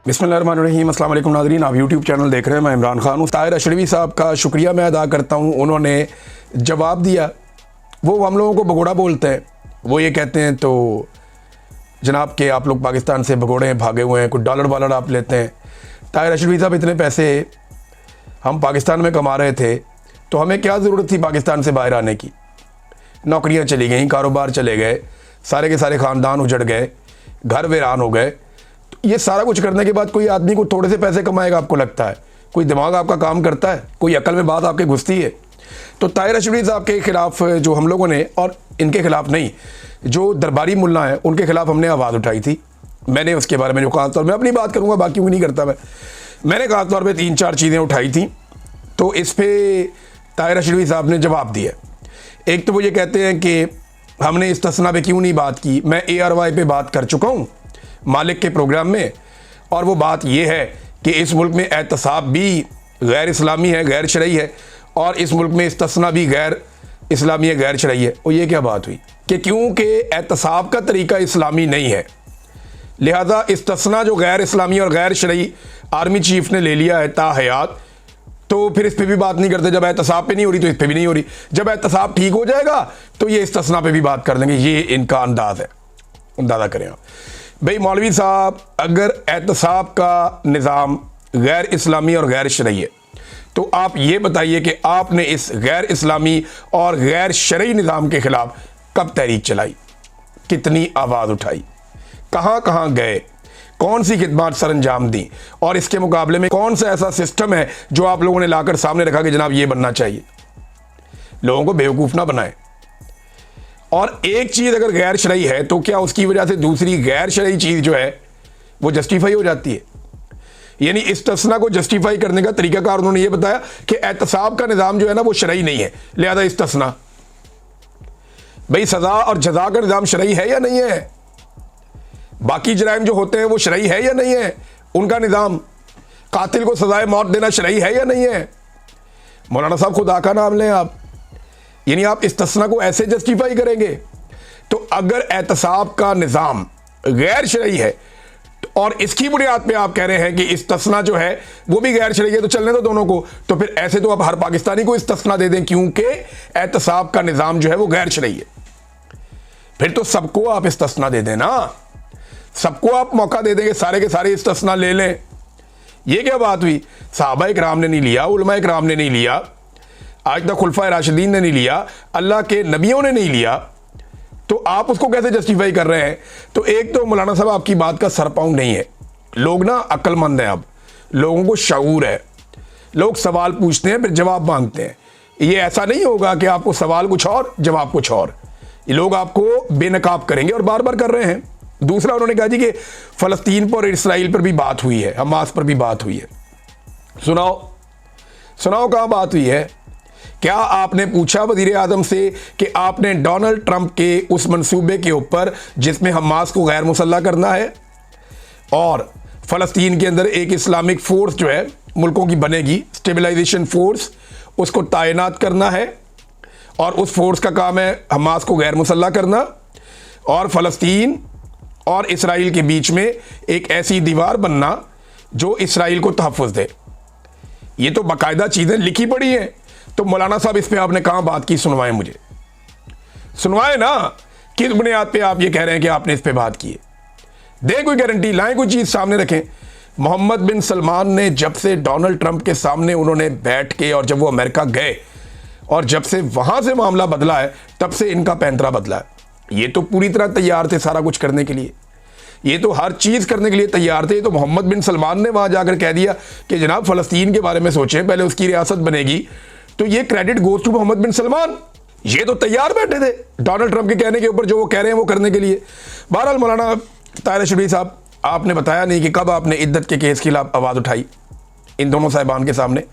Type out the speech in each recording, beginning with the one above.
बिस्मिल्लाहिर्रहमानिर्रहीम। अस्सलाम वालेकुम नाज़रीन, आप यूट्यूब चैनल देख रहे हैं। मैं इमरान खान हूँ। ताहिर अशरवी साहब का शुक्रिया मैं अदा करता हूँ, उन्होंने जवाब दिया। वो हम लोगों को भगोड़ा बोलते हैं, वो ये कहते हैं तो जनाब के आप लोग पाकिस्तान से भगोड़े भागे हुए हैं, कुछ डॉलर वालर आप लेते हैं। ताहिर अशरवी साहब, इतने पैसे हम पाकिस्तान में कमा रहे थे तो हमें क्या ज़रूरत थी पाकिस्तान से बाहर आने की। नौकरियाँ चली गई, कारोबार चले गए, सारे के सारे ख़ानदान उजड़ गए, घर वीरान हो गए। तो ये सारा कुछ करने के बाद कोई आदमी को थोड़े से पैसे कमाएगा आपको लगता है? कोई दिमाग आपका काम करता है? कोई अकल में बात आपके घुसती है? तो ताहिर अशरवी साहब के ख़िलाफ़ जो हम लोगों ने, और इनके ख़िलाफ़ नहीं, जो दरबारी मुल्ला हैं उनके ख़िलाफ़ हमने आवाज़ उठाई थी। मैंने उसके बारे में जो खास तौर मैं अपनी बात करूँगा, बाकी वो नहीं करता मैंने खास तौर पर 3-4 चीज़ें उठाई थी। तो इस पर ताहिर अशरवी साहब ने जवाब दिया। एक तो वो ये कहते हैं कि हमने इस्तिस्ना पे क्यों नहीं बात की। मैं ARY पे बात कर चुका हूँ मालिक के प्रोग्राम में, और वो बात ये है कि इस मुल्क में एहतसाब भी गैर इस्लामी है, गैर शरई है, और इस मुल्क में इस्तिस्ना भी गैर इस्लामी है, गैर शरई है। और ये क्या बात हुई कि क्योंकि एहतसाब का तरीका इस्लामी नहीं है, लिहाजा इस्तिस्ना जो गैर इस्लामी और गैर शरई आर्मी चीफ ने ले लिया है ताहयात, तो फिर इस पर भी बात नहीं करते। जब एहतसाब पे नहीं हो रही तो इस पर भी नहीं हो रही, जब एहतसाब ठीक हो जाएगा तो ये इस्तिस्ना पे भी बात कर देंगे। ये इनका अंदाज़ है, अंदाज़ा करें आप। भाई मौलवी साहब, अगर एहतसाब का निज़ाम गैर इस्लामी और गैर शरई है तो आप ये बताइए कि आपने इस गैर इस्लामी और गैर शरई निज़ाम के ख़िलाफ़ कब तहरीक चलाई, कितनी आवाज़ उठाई, कहाँ कहाँ गए, कौन सी खिदमत सर अंजाम दी, और इसके मुकाबले में कौन सा ऐसा सिस्टम है जो आप लोगों ने लाकर सामने रखा कि जनाब ये बनना चाहिए। लोगों को बेवकूफ़ ना बनाए। और एक चीज़ अगर गैर शरई है तो क्या उसकी वजह से दूसरी गैर शरई चीज़ जो है वो जस्टिफाई हो जाती है? यानी इस्तिस्ना को जस्टिफाई करने का तरीकाकार उन्होंने ये बताया कि एहतसाब का निज़ाम जो है ना वो शरई नहीं है, लिहाजा इस्तिस्ना। भाई सज़ा और जज़ा का निज़ाम शरई है या नहीं है? बाकी जराइम जो होते हैं वो शरई है या नहीं है? उनका निज़ाम, कातिल को सज़ाए मौत देना शरई है या नहीं है? मौलाना साहब खुदा का नाम लें आप, यानी आप इस्तिस्ना को ऐसे जस्टिफाई करेंगे? तो अगर एहतसाब का निज़ाम गैर शरई है और इसकी बुनियाद पे आप कह रहे हैं कि इस्तिस्ना जो है वो भी गैर शरई है, तो चलने दो दोनों को। तो फिर ऐसे तो आप हर पाकिस्तानी को इस्तिस्ना दे दें, क्योंकि एहतसाब का निज़ाम जो है वो गैर शरई है। फिर तो सबको आप इस्तिस्ना दे दें ना, सबको आप मौका दे देंगे, सारे के सारे इस्तिस्ना ले लें। ये क्या बात हुई? सहाबा इकराम ने नहीं लिया, उलमा इकराम ने नहीं लिया, आज तक खुलफाए राशिदीन ने नहीं लिया, अल्लाह के नबियों ने नहीं लिया, तो आप उसको कैसे जस्टिफाई कर रहे हैं? तो एक तो मौलाना साहब आपकी बात का सर पाँव नहीं है। लोग ना अक्लमंद हैं, अब लोगों को शऊर है, लोग सवाल पूछते हैं फिर जवाब मांगते हैं। ये ऐसा नहीं होगा कि आपको सवाल कुछ और जवाब कुछ और, ये लोग आपको बेनकाब करेंगे और बार बार कर रहे हैं। दूसरा उन्होंने कहा जी कि फ़लस्तीन पर और इसराइल पर भी बात हुई है, हमास पर भी बात हुई है। सुनाओ सुनाओ कहाँ बात हुई है? क्या आपने पूछा वज़ीर आज़म से कि आपने डोनाल्ड ट्रंप के उस मंसूबे के ऊपर जिसमें हमास को गैर मुसल्लह करना है और फ़लस्तीन के अंदर एक इस्लामिक फ़ोर्स जो है मुल्कों की बनेगी, स्टेबलाइजेशन फ़ोर्स, उसको तैनात करना है, और उस फोर्स का काम है हमास को गैर मुसल्लह करना और फ़लस्तीन और इसराइल के बीच में एक ऐसी दीवार बनना जो इसराइल को तहफ़्फ़ुज़ दे। ये तो बाकायदा चीज़ें लिखी पड़ी हैं। तो मौलाना साहब इस पे आपने कहाँ बात की? सुनवाएं, मुझे सुनवाएं ना, किस बुनियाद पे आप ये कह रहे हैं कि आपने इस पे बात की है? दे कोई गारंटी, लाएं कोई चीज़ सामने रखें। मोहम्मद बिन सलमान ने जब से डोनाल्ड ट्रंप के सामने उन्होंने बैठ के, और जब वो अमेरिका गए और जब से वहाँ से मामला बदला है, तब से इनका पैंतरा बदला है। ये तो पूरी तरह तैयार थे सारा कुछ करने के लिए, ये तो हर चीज़ करने के लिए तैयार थे। तो मोहम्मद बिन सलमान ने वहाँ जाकर कह दिया कि जनाब फ़लस्तीन के बारे में सोचें, पहले उसकी रियासत बनेगी, तो ये क्रेडिट गोज टू मोहम्मद बिन सलमान। ये तो तैयार बैठे थे डोनाल्ड ट्रंप के कहने के ऊपर, जो वो कह रहे हैं वो करने के लिए। बहरहाल मौलाना ताहिर अशरवी साहब, आपने बताया नहीं कि कब आपने इद्दत के केस के खिलाफ आवाज़ उठाई इन दोनों साहिबान के सामने,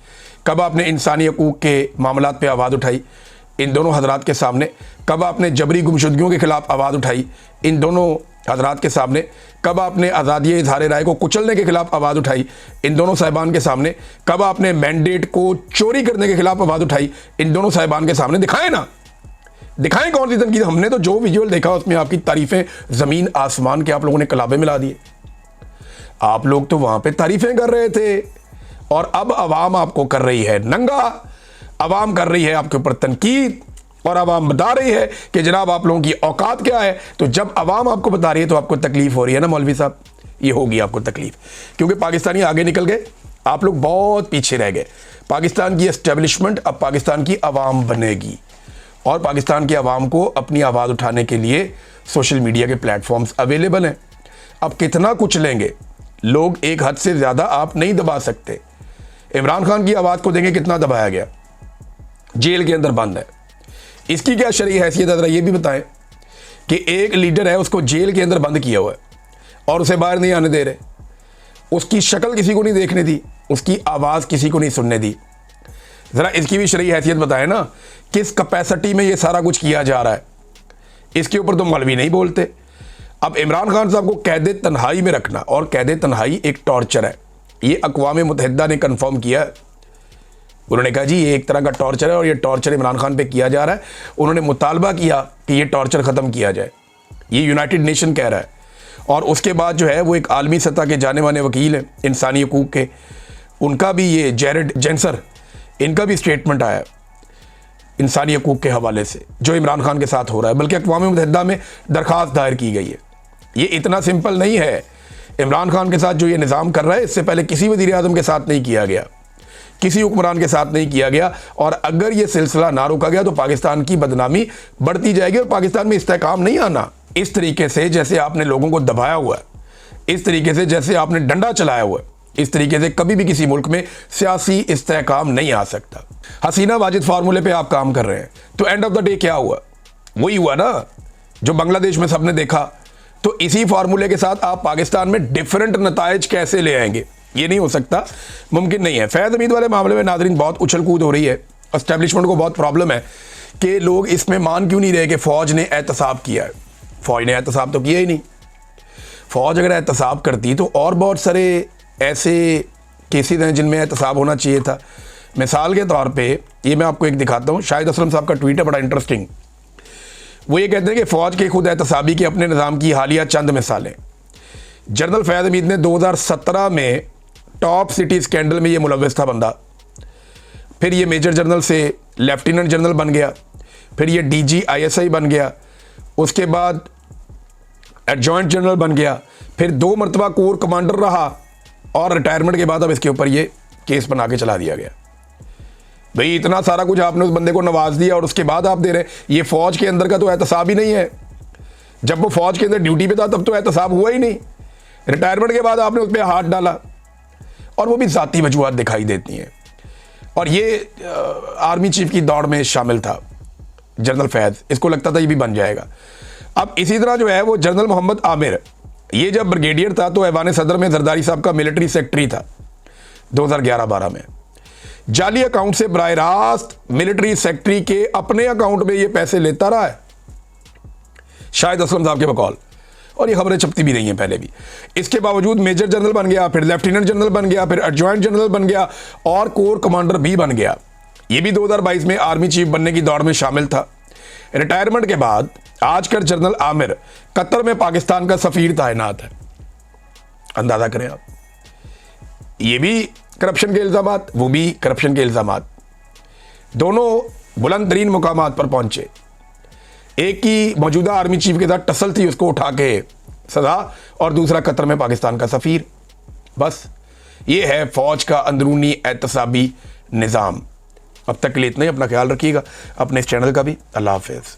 कब आपने इंसानी हकूक़ के मामलात पे आवाज़ उठाई इन दोनों हजरात के सामने, कब आपने जबरी गुमशुदगियों के खिलाफ आवाज़ उठाई इन दोनों हजरात के सामने, कब आपने आज़ादी इज़हार राय को कुचलने के खिलाफ आवाज़ उठाई इन दोनों साहिबान के सामने, कब आपने मैंडेट को चोरी करने के खिलाफ आवाज़ उठाई इन दोनों साहिबान के सामने? दिखाएं ना, दिखाएं कौन सी तनकीद। हमने तो जो विजुअल देखा उसमें आपकी तारीफ़ें ज़मीन आसमान के आप लोगों ने कलाबे मिला दिए। आप लोग तो वहां पे तारीफें कर रहे थे और अब अवाम आपको कर रही है नंगा, अवाम कर रही है आपके ऊपर तनकीद और अवाम बता रही है कि जनाब आप लोगों की औकात क्या है। तो जब अवाम आपको बता रही है तो आपको तकलीफ हो रही है ना मौलवी साहब, ये होगी आपको तकलीफ, क्योंकि पाकिस्तानी आगे निकल गए, आप लोग बहुत पीछे रह गए। पाकिस्तान की एस्टेब्लिशमेंट अब पाकिस्तान की अवाम बनेगी और पाकिस्तान की अवाम को अपनी आवाज़ उठाने के लिए सोशल मीडिया के प्लेटफॉर्म्स अवेलेबल हैं। अब कितना कुछ लेंगे लोग, एक हद से ज़्यादा आप नहीं दबा सकते। इमरान खान की आवाज़ को देंगे कितना दबाया गया, जेल के अंदर बंद है, इसकी क्या शरई हैसियत है, ज़रा ये भी बताएं कि एक लीडर है उसको जेल के अंदर बंद किया हुआ है और उसे बाहर नहीं आने दे रहे, उसकी शक्ल किसी को नहीं देखने दी, उसकी आवाज़ किसी को नहीं सुनने दी। ज़रा इसकी भी शरई हैसियत बताएं ना, किस कैपेसिटी में ये सारा कुछ किया जा रहा है, इसके ऊपर तो मौलवी नहीं बोलते। अब इमरान खान साहब को कैद तन्हाई में रखना, और कैद तन्हाई एक टॉर्चर है, ये अक़वाम मुत्तहिदा ने कन्फर्म किया है। उन्होंने कहा जी ये एक तरह का टॉर्चर है और ये टॉर्चर इमरान खान पे किया जा रहा है। उन्होंने मुतालबा किया कि ये टॉर्चर ख़त्म किया जाए, ये यूनाइटेड नेशन कह रहा है। और उसके बाद जो है वो एक आलमी सतह के जाने माने वकील हैं इंसानी हकूक़ के, उनका भी ये जेरेड जेंसर, इनका भी स्टेटमेंट आया इंसानी हकूक़ के हवाले से जो इमरान खान के साथ हो रहा है, बल्कि अक़वाम मुत्तहिदा में दरख्वास्त दायर की गई है। ये इतना सिंपल नहीं है, इमरान खान के साथ जो ये निज़ाम कर रहा है इससे पहले किसी वज़ीर आज़म के साथ नहीं किया गया, किसी हुक्मरान के साथ नहीं किया गया। और अगर ये सिलसिला ना रोका गया तो पाकिस्तान की बदनामी बढ़ती जाएगी और पाकिस्तान में इस्तेहकाम नहीं आना। इस तरीके से जैसे आपने लोगों को दबाया हुआ है, इस तरीके से जैसे आपने डंडा चलाया हुआ है, इस तरीके से कभी भी किसी मुल्क में सियासी इस्तेहकाम नहीं आ सकता। हसीना वाजिद फार्मूले पे आप काम कर रहे हैं, तो एंड ऑफ द डे क्या हुआ? वही हुआ ना जो बांग्लादेश में सबने देखा। तो इसी फार्मूले के साथ आप पाकिस्तान में डिफरेंट नताइज कैसे ले आएंगे? ये नहीं हो सकता, मुमकिन नहीं है। फैज़ हमीद वाले मामले में नाज़रीन बहुत उछल कूद हो रही है, एस्टेब्लिशमेंट को बहुत प्रॉब्लम है कि लोग इसमें मान क्यों नहीं रहे कि फ़ौज ने एहतसाब किया है। फ़ौज ने एहतसाब तो किया ही नहीं। फ़ौज अगर एहतसाब करती तो और बहुत सारे ऐसे केसेस हैं जिनमें एहतसाब होना चाहिए था। मिसाल के तौर पे ये मैं आपको एक दिखाता हूँ, शाहिद असलम साहब का ट्वीट है बड़ा इंटरेस्टिंग। वो ये कहते हैं कि फ़ौज के खुद एहतसाबी के अपने निज़ाम की हालिया चंद मिसालें। जनरल फैज़ हमीद ने 2017 में टॉप सिटी स्कैंडल में ये मुलव्वस था बंदा, फिर ये मेजर जनरल से लेफ्टिनेंट जनरल बन गया, फिर ये DG ISI बन गया, उसके बाद एडजॉइंट जनरल बन गया, फिर 2 मरतबा कोर कमांडर रहा और रिटायरमेंट के बाद अब इसके ऊपर ये केस बना के चला दिया गया। भाई इतना सारा कुछ आपने उस बंदे को नवाज दिया और उसके बाद आप दे रहे हैं। ये फ़ौज के अंदर का तो एहतसाब ही नहीं है। जब वो फ़ौज के अंदर ड्यूटी पे था तब तो एहतसाब हुआ ही नहीं, रिटायरमेंट के बाद आपने उस पर हाथ डाला और वो भी ज़ाती वजूहात दिखाई देती हैं। और ये आर्मी चीफ की दौड़ में शामिल था जनरल फैज़, इसको लगता था ये भी बन जाएगा। अब इसी तरह जो है वो जनरल मोहम्मद आमिर, ये जब ब्रिगेडियर था तो ऐवान सदर में जरदारी साहब का मिलिट्री सेक्रेटरी था 2011-12 में। जाली अकाउंट से बराह रास्त मिलिट्री सेक्रेटरी के अपने अकाउंट में ये पैसे लेता रहा है शाहिद असलम साहब के बकौल, और ये खबरें छपती भी रही हैं पहले भी। इसके बावजूद मेजर जनरल बन गया, फिर लेफ्टिनेंट जनरल बन गया, फिर एडजॉइंट जनरल बन गया और कोर कमांडर भी बन गया। ये भी 2022 में आर्मी चीफ बनने की दौड़ में शामिल था। रिटायरमेंट के बाद आजकल जनरल आमिर कतर में पाकिस्तान का सफीर तैनात है। अंदाजा करें आप, ये भी करप्शन के इल्जामात, वो भी करप्शन के इल्जामात, दोनों बुलंद तरीन मुकामात पर पहुंचे। एक की मौजूदा आर्मी चीफ के साथ टसल थी, उसको उठा के सजा, और दूसरा कतर में पाकिस्तान का सफीर। बस ये है फौज का अंदरूनी एहतसाबी निज़ाम। अब तक के लिए इतना ही, अपना ख्याल रखिएगा, अपने इस चैनल का भी। अल्लाह हाफिज़।